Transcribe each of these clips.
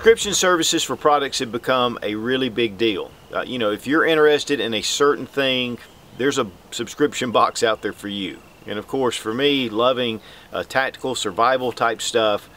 Subscription services for products have become a really big deal. You know, if you're interested in a certain thing, there's a subscription box out there for you. And of course, for me, loving tactical survival type stuff,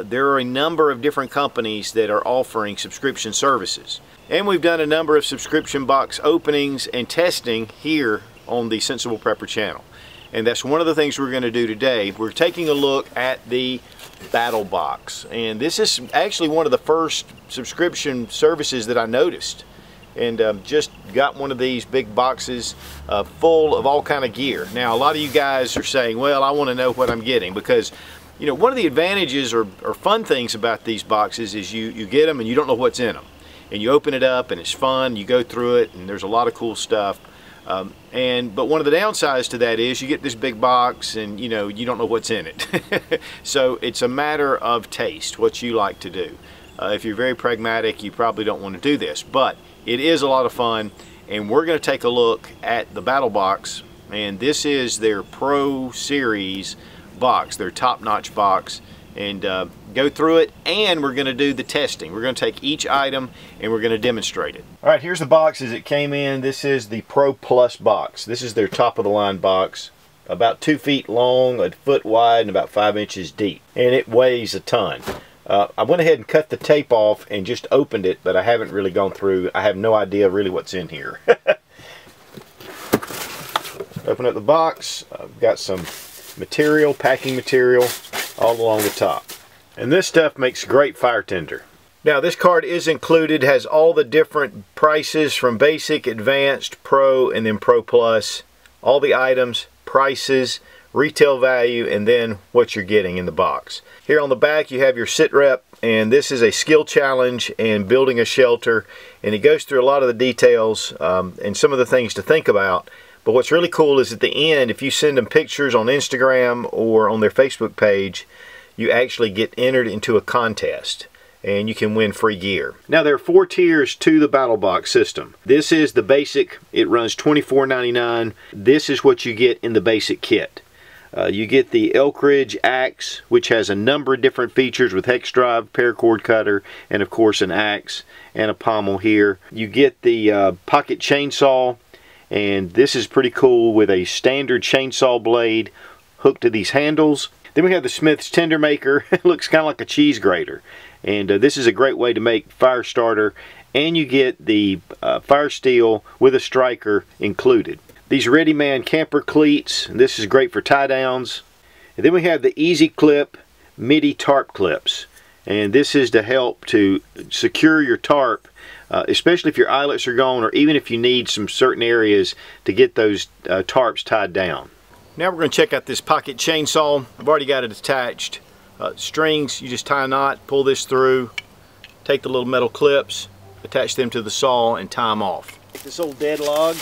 there are a number of different companies that are offering subscription services. And we've done a number of subscription box openings and testing here on the Sensible Prepper channel. And that's one of the things we're going to do today. We're taking a look at the Battlbox. And this is actually one of the first subscription services that I noticed. And just got one of these big boxes full of all kind of gear. Now, a lot of you guys are saying, well, I want to know what I'm getting, because you know, one of the advantages or fun things about these boxes is you get them and you don't know what's in them. And you open it up and it's fun, you go through it and there's a lot of cool stuff. But one of the downsides to that is you get this big box and you know, you don't know what's in it. So it's a matter of taste, what you like to do. If you're very pragmatic, you probably don't want to do this, but it is a lot of fun. And we're going to take a look at the Battlbox, and this is their Pro Series box, their top-notch box, and go through it, and we're going to do the testing. We're going to take each item and we're going to demonstrate it. All right, here's the box as it came in. This is the Pro Plus box. This is their top-of-the-line box, about 2 feet long, a foot wide, and about 5 inches deep, and it weighs a ton. I went ahead and cut the tape off and just opened it, but I haven't really gone through. I have no idea really what's in here. Open up the box. I've got some material, packing material, all along the top. And this stuff makes great fire tinder. Now, this card is included, has all the different prices from basic, advanced, pro, and then pro plus. All the items, prices, retail value, and then what you're getting in the box. Here on the back you have your sit rep, and this is a skill challenge and building a shelter, and it goes through a lot of the details and some of the things to think about. But what's really cool is at the end, if you send them pictures on Instagram or on their Facebook page, you actually get entered into a contest and you can win free gear. Now, there are 4 tiers to the Battlbox system. This is the basic. It runs $24.99. This is what you get in the basic kit. You get the Elk Ridge axe, which has a number of different features with hex drive, paracord cutter, and of course an axe and a pommel here. You get the pocket chainsaw, and this is pretty cool with a standard chainsaw blade hooked to these handles. Then we have the Smith's Tinder Maker. It looks kind of like a cheese grater, and this is a great way to make fire starter, and you get the fire steel with a striker included. These Ready Man camper cleats, and this is great for tie downs. And then we have the Easy Clip MIDI tarp clips, and this is to help to secure your tarp, especially if your eyelets are gone, or even if you need some certain areas to get those tarps tied down. Now we're going to check out this pocket chainsaw. I've already got it attached. Strings, you just tie a knot, pull this through, take the little metal clips, attach them to the saw, and tie them off. Take this old dead log.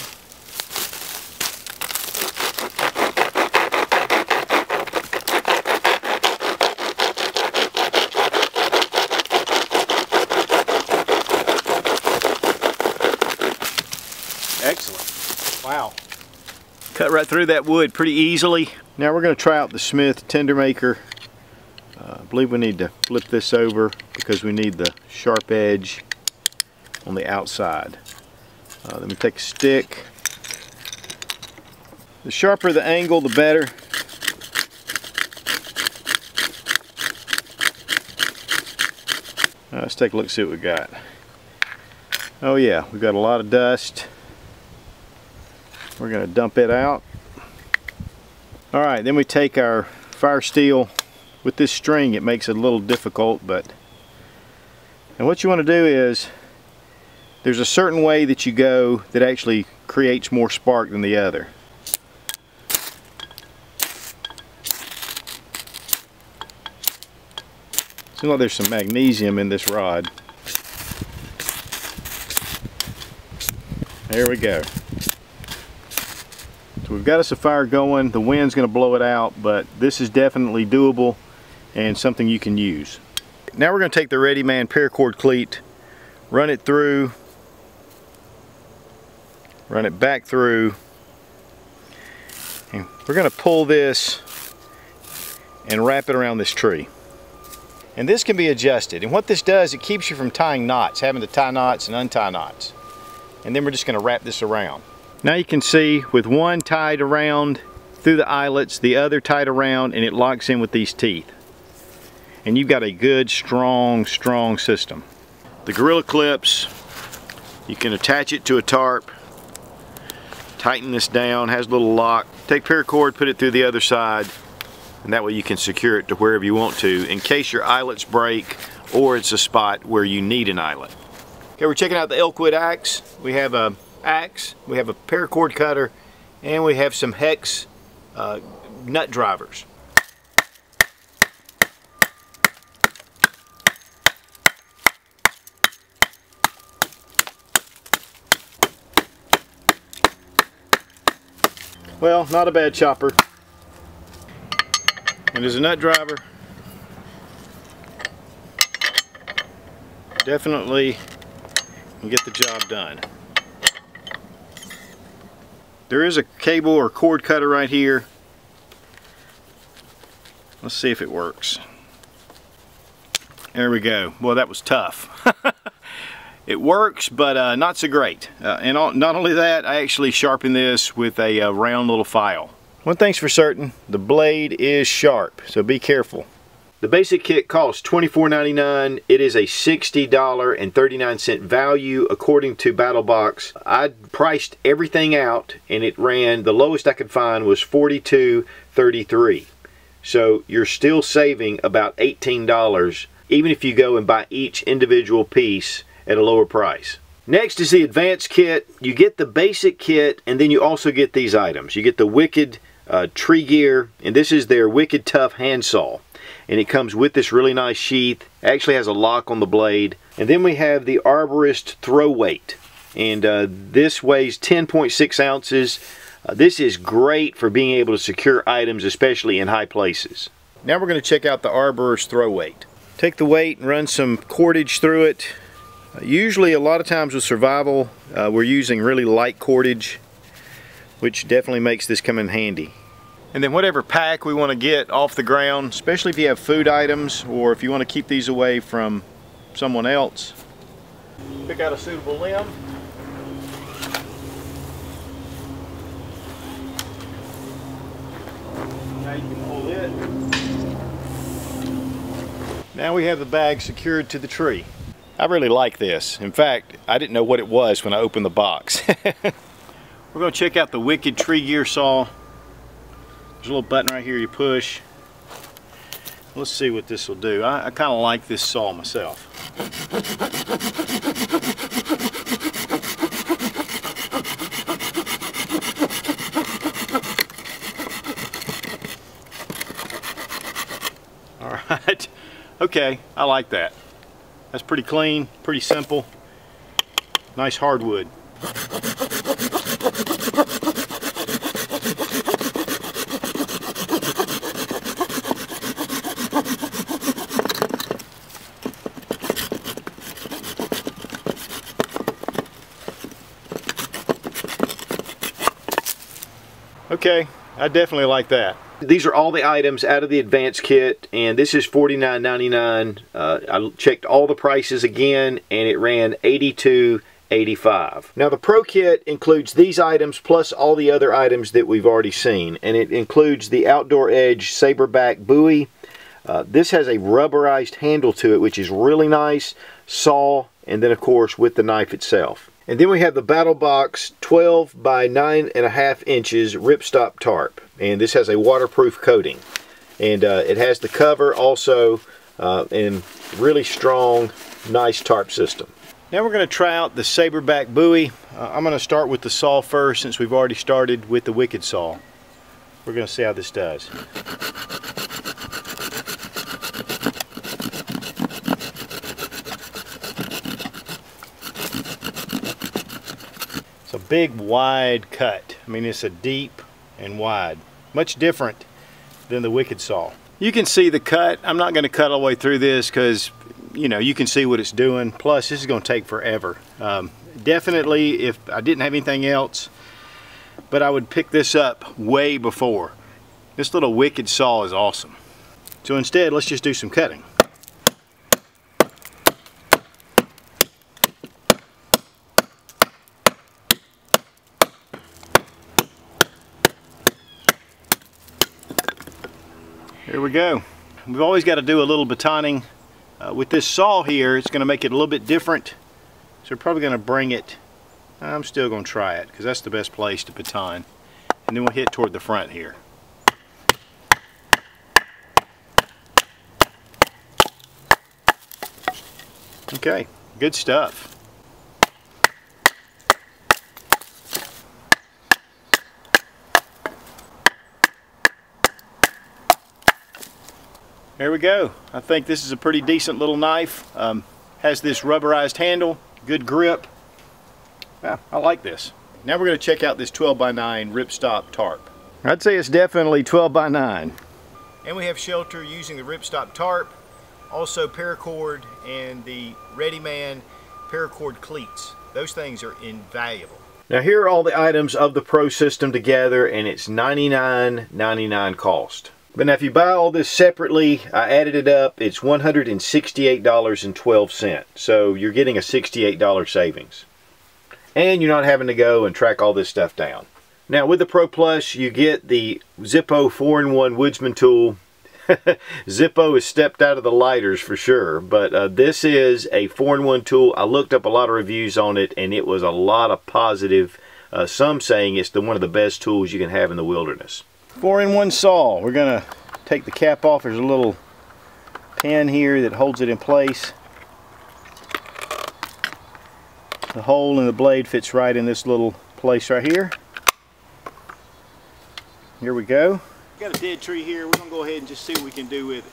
Excellent. Wow. Cut right through that wood pretty easily. Now we're going to try out the Smith Tinder Maker. I believe we need to flip this over because we need the sharp edge on the outside. Let me take a stick. The sharper the angle, the better. Let's take a look, see what we got. Oh yeah, we've got a lot of dust. We're going to dump it out. Alright, then we take our fire steel. With this string it makes it a little difficult, and what you want to do is, there's a certain way that you go that actually creates more spark than the other. Seems like there's some magnesium in this rod. There we go. So we've got us a fire going. The wind's going to blow it out, but this is definitely doable and something you can use. Now we're going to take the Ready Man paracord cleat, run it through, run it back through, and we're going to pull this and wrap it around this tree. And this can be adjusted. And what this does, it keeps you from tying knots, having to tie knots and untie knots. And then we're just going to wrap this around. Now you can see with one tied around through the eyelets, the other tied around, and it locks in with these teeth. And you've got a good, strong system. The Gorilla Clips, you can attach it to a tarp, tighten this down, has a little lock. Take paracord, put it through the other side, and that way you can secure it to wherever you want to in case your eyelets break or it's a spot where you need an eyelet. Okay, we're checking out the Elkwood axe. We have a axe, we have a paracord cutter, and we have some hex nut drivers. Well, not a bad chopper. And as a nut driver, definitely can get the job done. There is a cable or cord cutter right here. Let's see if it works. There we go. Boy, that was tough. It works, but not so great. And not only that, I actually sharpened this with a round little file. One thing's for certain, the blade is sharp, so be careful. The basic kit costs $24.99. It is a $60.39 value according to Battlebox. I priced everything out and it ran, the lowest I could find was $42.33. So you're still saving about $18 even if you go and buy each individual piece at a lower price. Next is the advanced kit. You get the basic kit and then you also get these items. You get the Wicked tree gear, and this is their Wicked Tough handsaw. And it comes with this really nice sheath. It actually has a lock on the blade. And then we have the Arborist throw weight. And this weighs 10.6 ounces. This is great for being able to secure items, especially in high places. Now we're going to check out the Arborist throw weight. Take the weight and run some cordage through it. Usually, a lot of times with survival, we're using really light cordage, which definitely makes this come in handy. And then whatever pack we want to get off the ground, especially if you have food items or if you want to keep these away from someone else, pick out a suitable limb. Now you can pull it. Now we have the bag secured to the tree. I really like this. In fact, I didn't know what it was when I opened the box. We're going to check out the Wicked tree gear saw. There's a little button right here you push. Let's see what this will do. I kind of like this saw myself. Alright, okay, I like that. That's pretty clean, pretty simple. Nice hardwood. Okay, I definitely like that. These are all the items out of the advanced kit, and this is $49.99. I checked all the prices again, and it ran $82.85. Now the Pro Kit includes these items plus all the other items that we've already seen, and it includes the Outdoor Edge Saberback buoy. This has a rubberized handle to it, which is really nice, saw, and then of course with the knife itself. And then we have the Battlbox 12 by 9.5 inches ripstop tarp. And this has a waterproof coating. And it has the cover also and really strong, nice tarp system. Now we're going to try out the Saberback buoy. I'm going to start with the saw first since we've already started with the Wicked saw. We're going to see how this does. A big wide cut. I mean, it's a deep and wide, much different than the Wicked saw. You can see the cut. I'm not going to cut all the way through this because you know you can see what it's doing. Plus this is going to take forever. Definitely if I didn't have anything else, but I would pick this up way before. This little Wicked saw is awesome. So instead let's just do some cutting. There we go. We've always got to do a little batoning. With this saw here, it's going to make it a little bit different. So we're probably going to bring it, I'm still going to try it because that's the best place to baton. And then we'll hit toward the front here. Okay, good stuff. There we go. I think this is a pretty decent little knife. Has this rubberized handle, good grip. Yeah, I like this. Now we're going to check out this 12x9 ripstop tarp. I'd say it's definitely 12x9. And we have shelter using the ripstop tarp, also paracord and the Readyman paracord cleats. Those things are invaluable. Now here are all the items of the Pro system together, and it's $99.99 cost. But now if you buy all this separately, I added it up, it's $168.12. So you're getting a $68 savings. And you're not having to go and track all this stuff down. Now with the Pro Plus, you get the Zippo 4-in-1 Woodsman tool. Zippo has stepped out of the lighters for sure, but this is a 4-in-1 tool. I looked up a lot of reviews on it, and it was a lot of positive, some saying it's one of the best tools you can have in the wilderness. 4-in-1 saw. We're going to take the cap off. There's a little pin here that holds it in place. The hole in the blade fits right in this little place right here. Here we go. Got a dead tree here. We're going to go ahead and just see what we can do with it.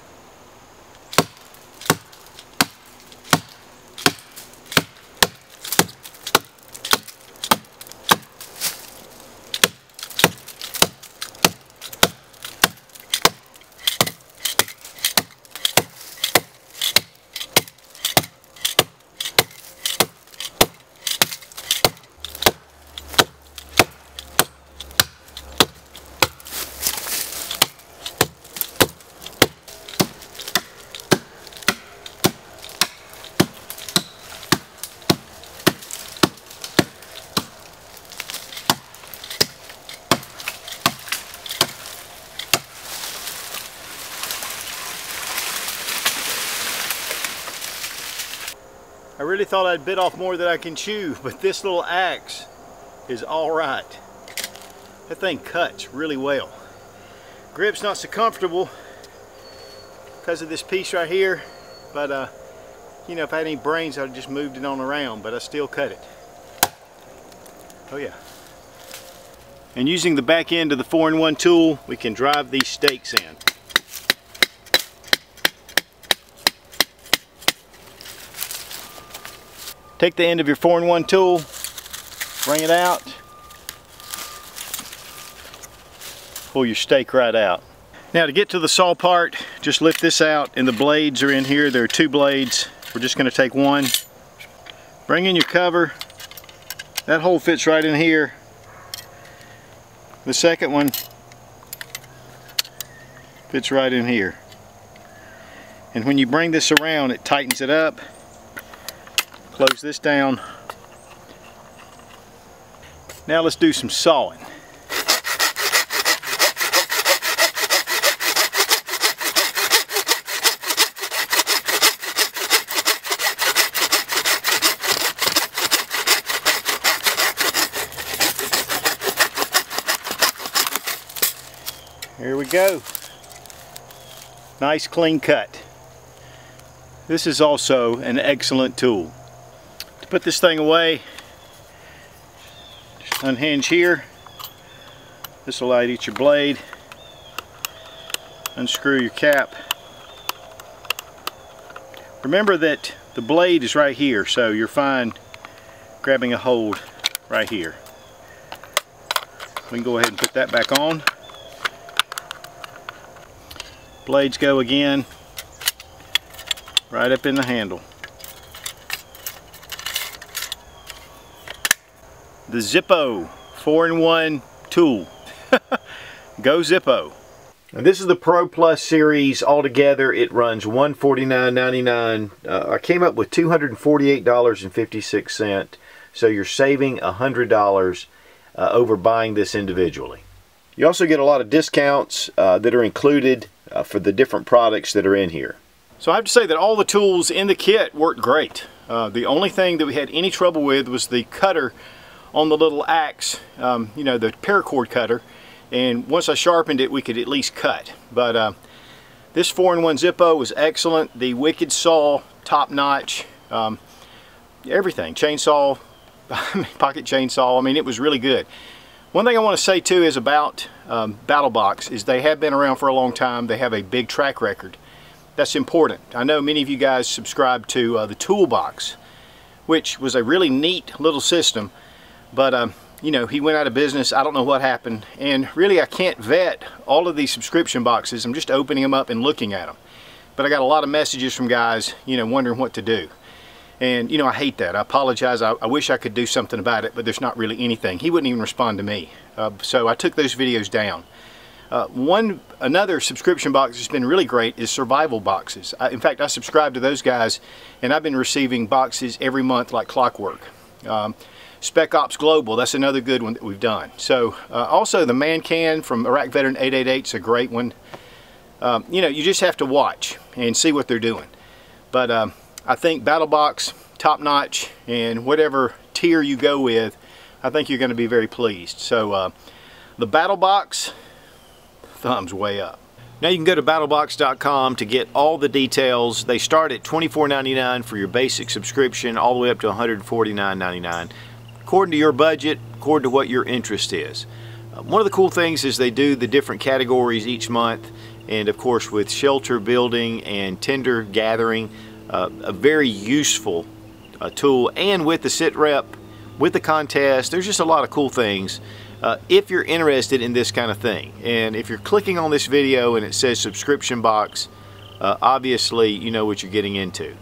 I really thought I'd bit off more than I can chew, but this little axe is all right. That thing cuts really well. Grip's not so comfortable because of this piece right here, but you know, if I had any brains, I'd just moved it on around, but I still cut it. Oh yeah. And using the back end of the 4-in-1 tool, we can drive these stakes in. Take the end of your 4-in-1 tool, bring it out, pull your stake right out. Now to get to the saw part, just lift this out, and the blades are in here. There are 2 blades. We're just going to take one. Bring in your cover. That hole fits right in here. The second one fits right in here. And when you bring this around, it tightens it up. Close this down. Now let's do some sawing. Here we go. Nice clean cut. This is also an excellent tool. To put this thing away, just unhinge here. This will allow you to get your blade. Unscrew your cap. Remember that the blade is right here, so you're fine grabbing a hold right here. We can go ahead and put that back on. Blades go again right up in the handle. The Zippo 4-in-1 tool. Go Zippo. And this is the Pro Plus series. Altogether it runs $149.99. I came up with $248.56, so you're saving $100 over buying this individually. You also get a lot of discounts that are included for the different products that are in here. So I have to say that all the tools in the kit worked great. The only thing that we had any trouble with was the cutter on the little axe, you know, the paracord cutter. And once I sharpened it, we could at least cut. But this 4-in-1 Zippo was excellent. The Wicked saw, top notch. Everything, chainsaw, pocket chainsaw. I mean, it was really good. One thing I want to say too is about Battlbox is they have been around for a long time. They have a big track record. That's important. I know many of you guys subscribe to the Toolbox, which was a really neat little system, but you know, he went out of business. I don't know what happened, and really I can't vet all of these subscription boxes. I'm just opening them up and looking at them, but I got a lot of messages from guys, you know, wondering what to do. And you know, I hate that. I apologize. I wish I could do something about it, but there's not really anything. He wouldn't even respond to me, so I took those videos down. Another subscription box that's been really great is survival boxes. In fact, I subscribe to those guys, and I've been receiving boxes every month like clockwork. Spec Ops Global, that's another good one that we've done. So also the Man Can from Iraq Veteran 888 is a great one. You know, you just have to watch and see what they're doing. But I think Battlbox, top notch, and whatever tier you go with, I think you're going to be very pleased. So the Battlbox, thumbs way up. Now you can go to battlbox.com to get all the details. They start at $24.99 for your basic subscription, all the way up to $149.99. According to your budget, according to what your interest is. One of the cool things is they do the different categories each month, and of course with shelter building and tinder gathering, a very useful tool, and with the sit rep, with the contest, there's just a lot of cool things if you're interested in this kind of thing. And if you're clicking on this video and it says subscription box, obviously you know what you're getting into.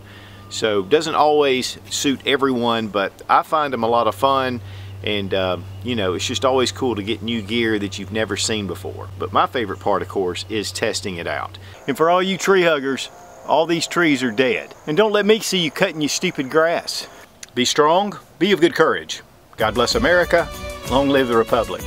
So doesn't always suit everyone, but I find them a lot of fun, and you know, it's just always cool to get new gear that you've never seen before. But my favorite part, of course, is testing it out. And for all you tree huggers, all these trees are dead. And don't let me see you cutting your stupid grass. Be strong, be of good courage. God bless America, long live the Republic.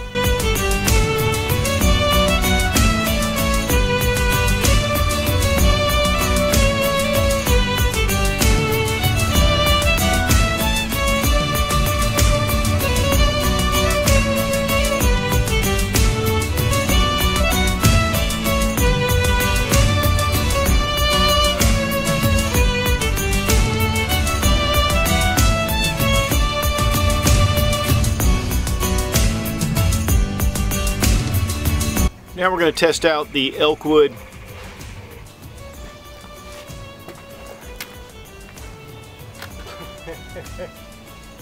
Now we're going to test out the Elkwood.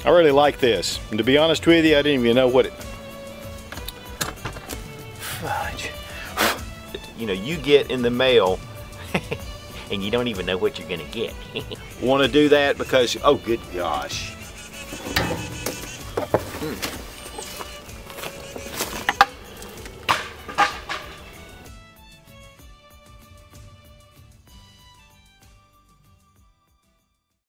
I really like this, and to be honest with you, I didn't even know what it... Fudge. You know, you get in the mail and you don't even know what you're going to get. Want to do that because, oh good gosh.